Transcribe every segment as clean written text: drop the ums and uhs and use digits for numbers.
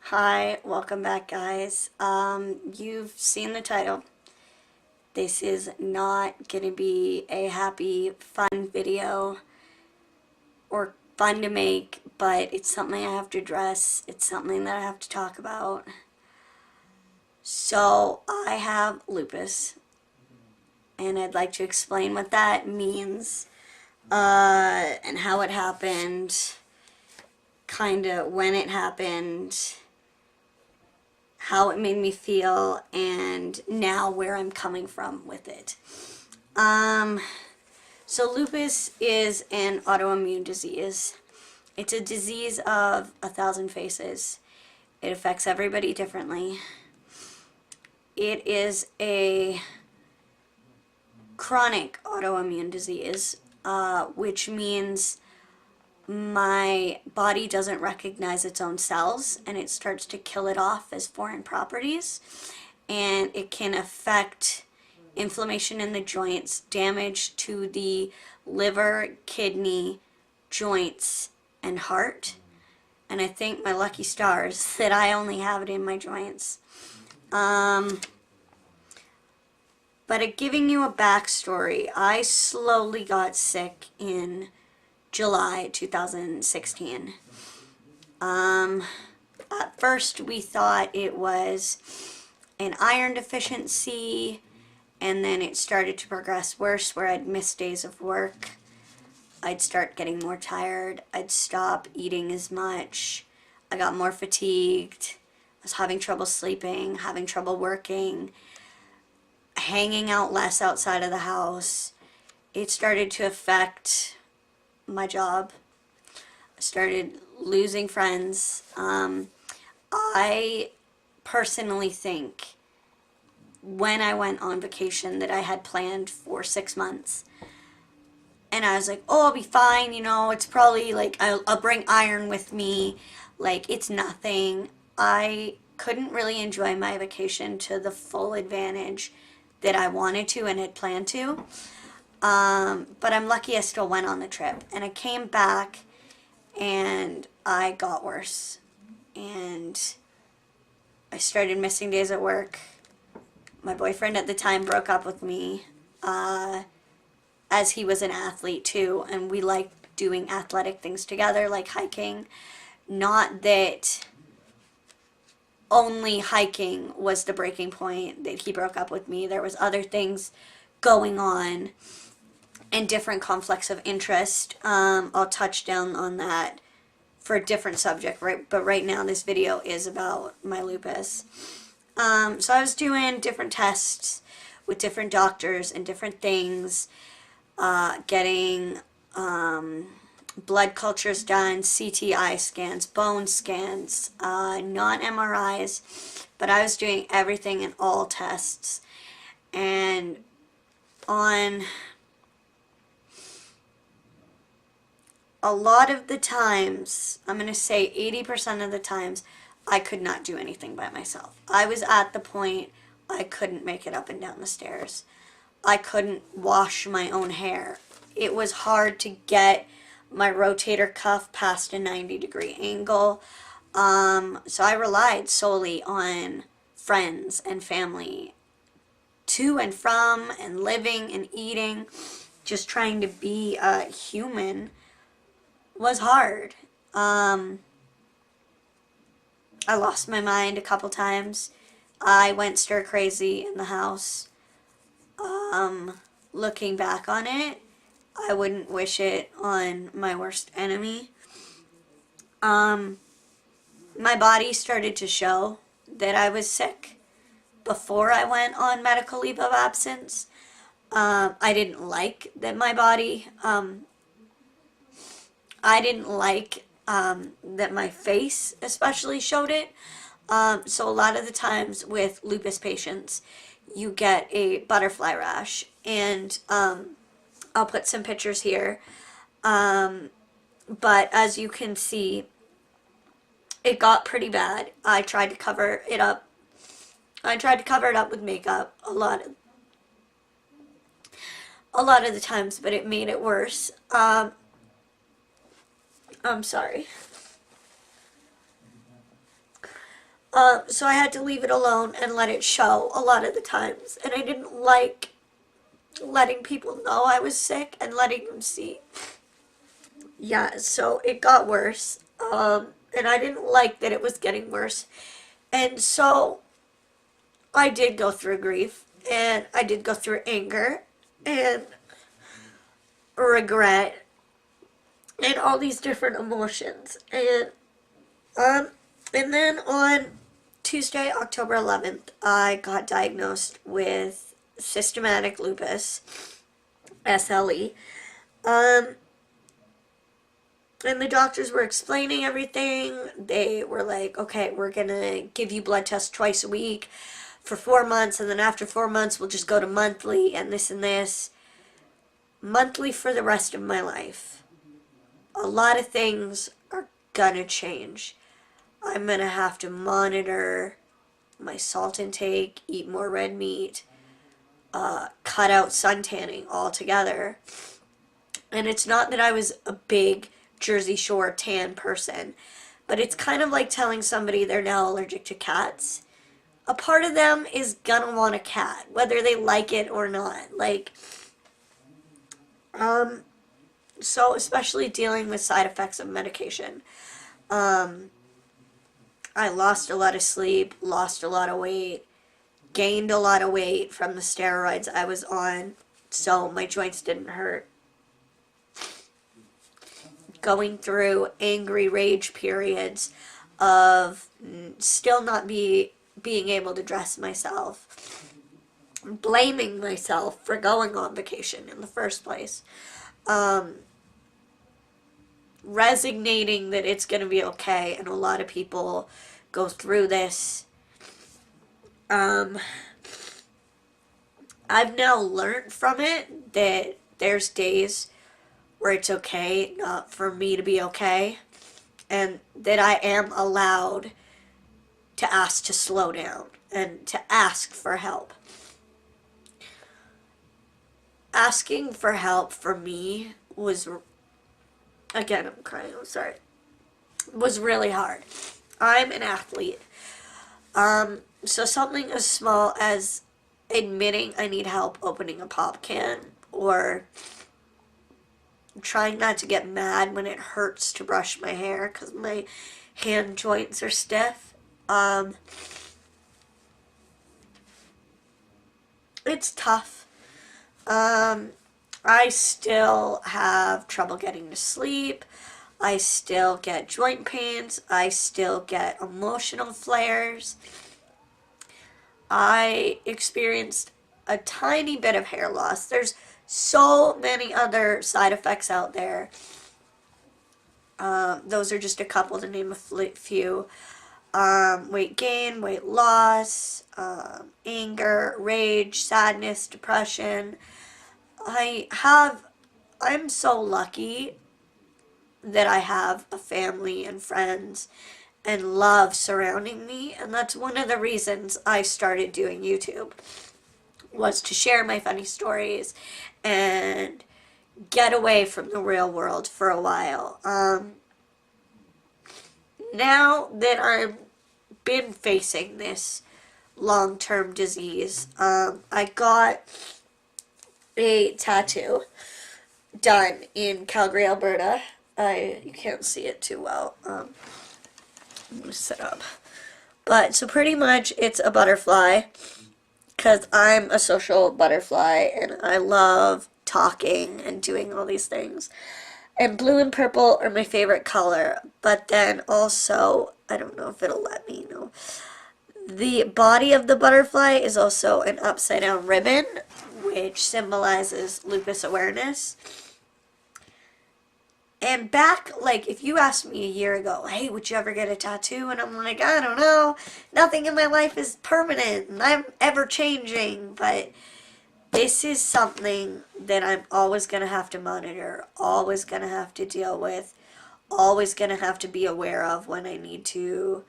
Hi, welcome back, guys. You've seen the title. This is not gonna be a happy, fun video or fun to make, but it's something I have to address. It's something that I have to talk about. So, I have lupus, and I'd like to explain what that means, and how it happened, kinda when it happened, how it made me feel, and now where I'm coming from with it. So lupus is an autoimmune disease. It's a disease of 1,000 faces. It affects everybody differently. It is a chronic autoimmune disease, which means my body doesn't recognize its own cells and it starts to kill it off as foreign properties, and it can affect inflammation in the joints, damage to the liver, kidney, joints, and heart. And I think my lucky stars that I only have it in my joints. But giving you a backstory, I slowly got sick in July 2016. At first we thought it was an iron deficiency, and then it started to progress worse where I'd miss days of work. I'd start getting more tired. I'd stop eating as much. I got more fatigued. I was having trouble sleeping, having trouble working, hanging out less outside of the house. It started to affect my job. I started losing friends. I personally think when I went on vacation that I had planned for 6 months, and I was like, oh, I'll be fine, it's probably like I'll bring iron with me, like it's nothing. I couldn't really enjoy my vacation to the full advantage that I wanted to and had planned to. But I'm lucky I still went on the trip, and I came back and I got worse, and I started missing days at work. My boyfriend at the time broke up with me, as he was an athlete too, and we liked doing athletic things together, like hiking. Not that only hiking was the breaking point that he broke up with me. There was other things going on and different conflicts of interest. I'll touch down on that for a different subject, right? But right now this video is about my lupus. So I was doing different tests with different doctors and different things, getting blood cultures done, CTI scans, bone scans, non-MRIs, but I was doing everything and all tests. And on a lot of the times, I'm going to say 80% of the times, I could not do anything by myself. I was at the point I couldn't make it up and down the stairs. I couldn't wash my own hair. It was hard to get my rotator cuff past a 90-degree angle. So I relied solely on friends and family to and from and living and eating. Just trying to be a human was hard. I lost my mind a couple times. I went stir crazy in the house. Looking back on it, I wouldn't wish it on my worst enemy. My body started to show that I was sick before I went on medical leave of absence. I didn't like that my body, I didn't like that my face especially showed it. So a lot of the times with lupus patients, you get a butterfly rash, and I'll put some pictures here. But as you can see, it got pretty bad. I tried to cover it up. I tried to cover it up with makeup a lot of the times, but it made it worse. I'm sorry. So I had to leave it alone and let it show a lot of the times. And I didn't like letting people know I was sick and letting them see. Yeah, so it got worse. And I didn't like that it was getting worse. And so I did go through grief, and I did go through anger and regret and all these different emotions. And then on Tuesday, October 11th, I got diagnosed with systematic lupus, SLE. And the doctors were explaining everything. They were like, okay, we're going to give you blood tests twice a week for 4 months, and then after 4 months, we'll just go to monthly and this and this. Monthly for the rest of my life. A lot of things are going to change. I'm going to have to monitor my salt intake, eat more red meat, cut out sun tanning altogether. And it's not that I was a big Jersey Shore tan person, but it's kind of like telling somebody they're now allergic to cats. A part of them is gonna want a cat, whether they like it or not. So especially dealing with side effects of medication. I lost a lot of sleep, lost a lot of weight, gained a lot of weight from the steroids I was on, so my joints didn't hurt. Going through angry rage periods of still not being able to dress myself, blaming myself for going on vacation in the first place, resignating that it's going to be okay, and a lot of people go through this. I've now learned from it that there's days where it's okay not for me to be okay, and that I am allowed to ask to slow down and to ask for help. Asking for help for me was, again, I'm crying, I'm sorry, was really hard. I'm an athlete. So something as small as admitting I need help opening a pop can, or trying not to get mad when it hurts to brush my hair because my hand joints are stiff. It's tough. I still have trouble getting to sleep. I still get joint pains. I still get emotional flares. I experienced a tiny bit of hair loss. There's so many other side effects out there. Those are just a couple to name a few. Weight gain, weight loss, anger, rage, sadness, depression. I'm so lucky that I have a family and friends and love surrounding me, and that's one of the reasons I started doing YouTube, was to share my funny stories and get away from the real world for a while. Now that I've been facing this long-term disease, I got a tattoo done in Calgary, Alberta. You can't see it too well. I'm gonna sit up. But, so pretty much it's a butterfly, because I'm a social butterfly and I love talking and doing all these things. And blue and purple are my favorite color, but then also, I don't know if it'll let me know, the body of the butterfly is also an upside down ribbon, which symbolizes lupus awareness. And back, like, if you asked me a year ago, hey, would you ever get a tattoo? And I'm like, I don't know. Nothing in my life is permanent, and I'm ever changing. But this is something that I'm always going to have to monitor, always going to have to deal with, always going to have to be aware of when I need to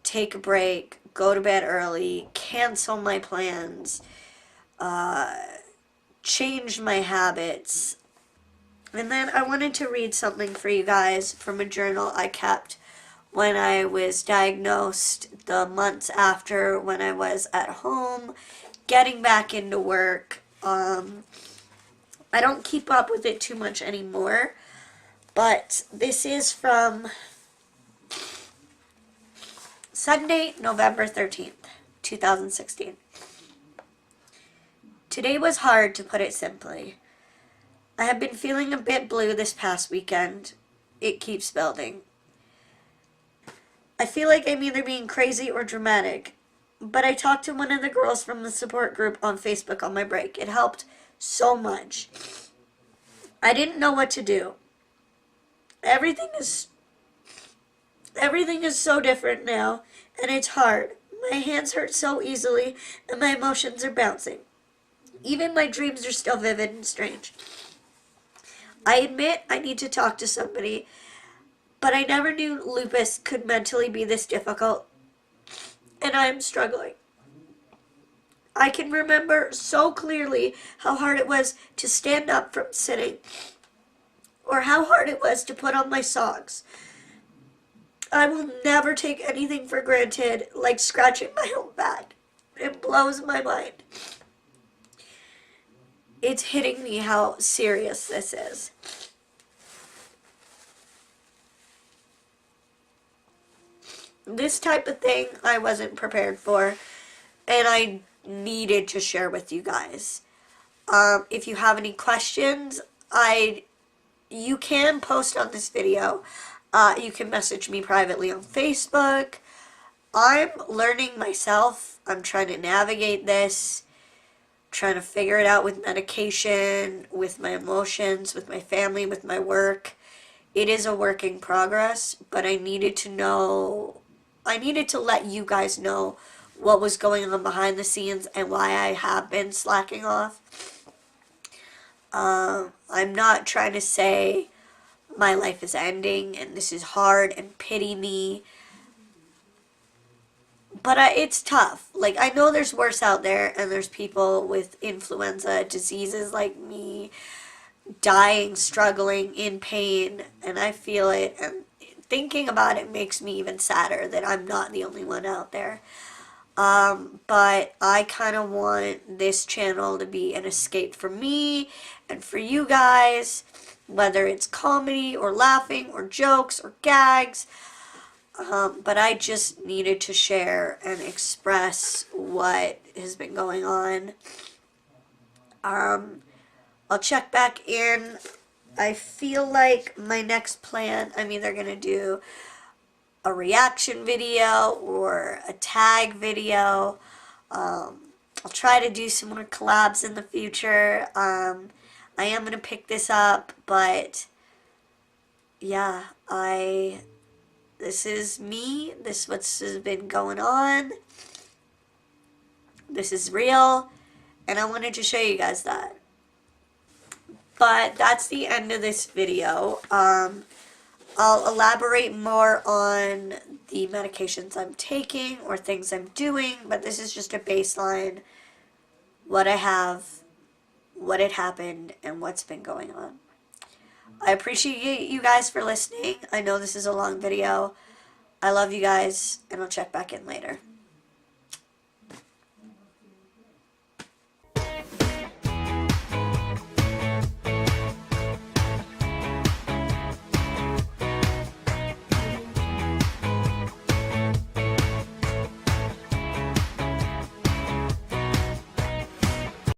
take a break, go to bed early, cancel my plans, change my habits. And then I wanted to read something for you guys from a journal I kept when I was diagnosed, the months after when I was at home, getting back into work. I don't keep up with it too much anymore, but this is from Sunday, November 13th, 2016. Today was hard, to put it simply. I have been feeling a bit blue this past weekend. It keeps building. I feel like I'm either being crazy or dramatic, but I talked to one of the girls from the support group on Facebook on my break. It helped so much. I didn't know what to do. Everything is so different now, and it's hard. My hands hurt so easily, and my emotions are bouncing. Even my dreams are still vivid and strange. I admit I need to talk to somebody, but I never knew lupus could mentally be this difficult, and I am struggling. I can remember so clearly how hard it was to stand up from sitting, or how hard it was to put on my socks. I will never take anything for granted, like scratching my own back. It blows my mind. It's hitting me how serious this is. This type of thing I wasn't prepared for, and I needed to share with you guys. If you have any questions, you can post on this video. You can message me privately on Facebook. I'm learning myself. I'm trying to navigate this, trying to figure it out with medication, with my emotions, with my family, with my work. It is a work in progress, but I needed to let you guys know what was going on behind the scenes and why I have been slacking off. I'm not trying to say my life is ending and this is hard and pity me. But it's tough. Like, I know there's worse out there, and there's people with influenza diseases like me, dying, struggling, in pain, and I feel it, and thinking about it makes me even sadder that I'm not the only one out there. But I kind of want this channel to be an escape for me and for you guys, whether it's comedy or laughing or jokes or gags. But I just needed to share and express what has been going on. I'll check back in. I feel like my next plan, I'm either going to do a reaction video or a tag video. I'll try to do some more collabs in the future. I am going to pick this up, but yeah, this is me. This is what's been going on. This is real, and I wanted to show you guys that. But that's the end of this video. I'll elaborate more on the medications I'm taking or things I'm doing, but this is just a baseline, what I have, what had happened, and what's been going on. I appreciate you guys for listening. I know this is a long video. I love you guys, and I'll check back in later.